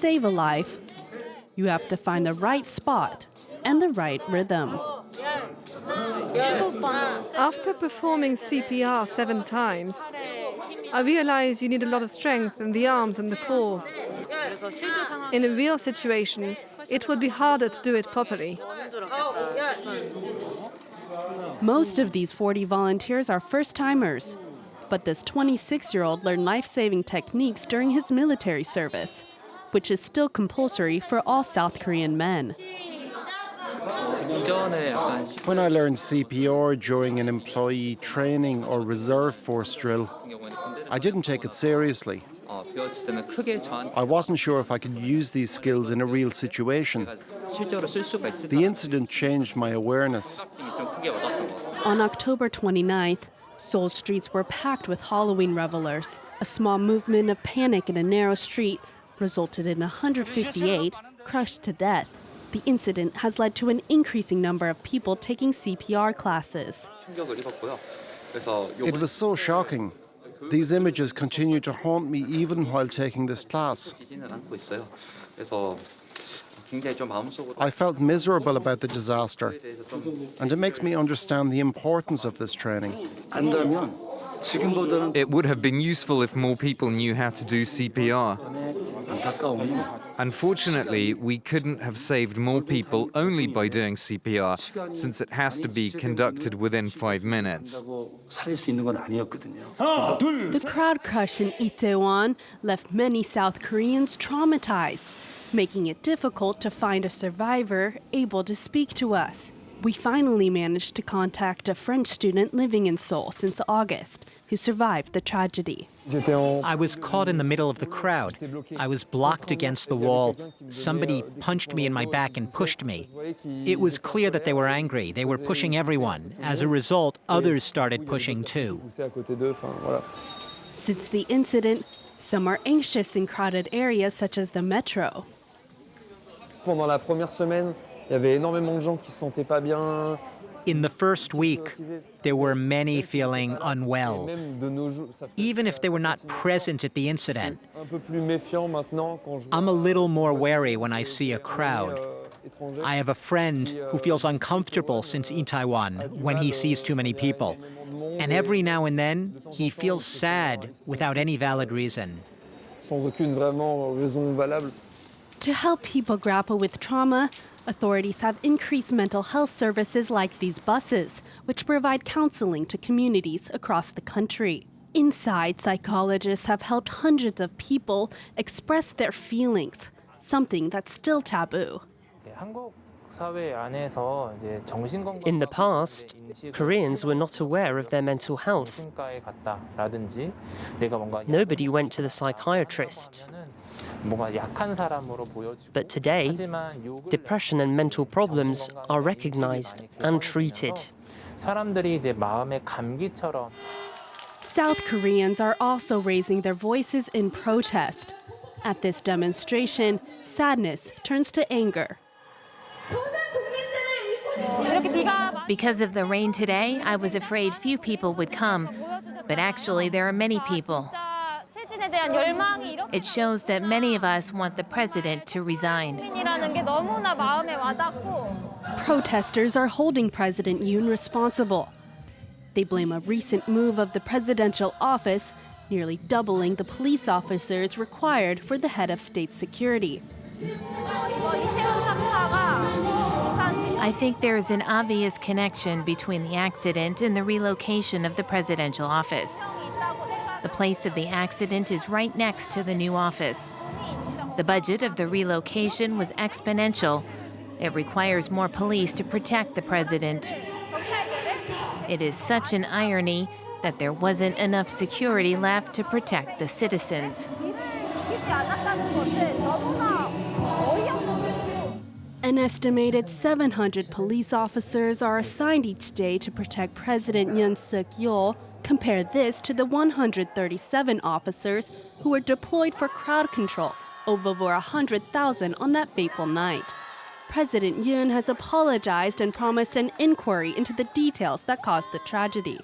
save a life, you have to find the right spot and the right rhythm. After performing CPR 7 times, I realized you need a lot of strength in the arms and the core. In a real situation, it would be harder to do it properly. Most of these 40 volunteers are first-timers, but this 26-year-old learned life-saving techniques during his military service, which is still compulsory for all South Korean men. When I learned CPR during an employee training or reserve force drill, I didn't take it seriously. I wasn't sure if I could use these skills in a real situation. The incident changed my awareness. On October 29th, Seoul streets were packed with Halloween revelers. A small movement of panic in a narrow street resulted in 158 crushed to death. The incident has led to an increasing number of people taking CPR classes. It was so shocking. These images continue to haunt me even while taking this class. I felt miserable about the disaster, and it makes me understand the importance of this training. It would have been useful if more people knew how to do CPR. Unfortunately, we couldn't have saved more people only by doing CPR, since it has to be conducted within 5 minutes. The crowd crush in Itaewon left many South Koreans traumatized, making it difficult to find a survivor able to speak to us. We finally managed to contact a French student living in Seoul since August, who survived the tragedy. I was caught in the middle of the crowd. I was blocked against the wall. Somebody punched me in my back and pushed me. It was clear that they were angry. They were pushing everyone. As a result, others started pushing too. Since the incident, some are anxious in crowded areas such as the metro. Pendant la première semaine, il y avait énormément de gens qui se sentaient pas bien. In the first week, there were many feeling unwell, even if they were not present at the incident. I'm a little more wary when I see a crowd. I have a friend who feels uncomfortable since Itaewon when he sees too many people. And every now and then, he feels sad without any valid reason. To help people grapple with trauma, authorities have increased mental health services like these buses, which provide counseling to communities across the country. Inside, psychologists have helped hundreds of people express their feelings, something that's still taboo. In the past, Koreans were not aware of their mental health. Nobody went to the psychiatrist. But today, depression and mental problems are recognized and treated. South Koreans are also raising their voices in protest. At this demonstration, sadness turns to anger. Because of the rain today, I was afraid few people would come, but actually there are many people. It shows that many of us want the president to resign. Protesters are holding President Yoon responsible. They blame a recent move of the presidential office, nearly doubling the police officers required for the head of state security. I think there is an obvious connection between the accident and the relocation of the presidential office. The place of the accident is right next to the new office. The budget of the relocation was exponential. It requires more police to protect the president. It is such an irony that there wasn't enough security left to protect the citizens. An estimated 700 police officers are assigned each day to protect President Suk-yeol. Compare this to the 137 officers who were deployed for crowd control of over 100,000 on that fateful night. President Yoon has apologized and promised an inquiry into the details that caused the tragedy.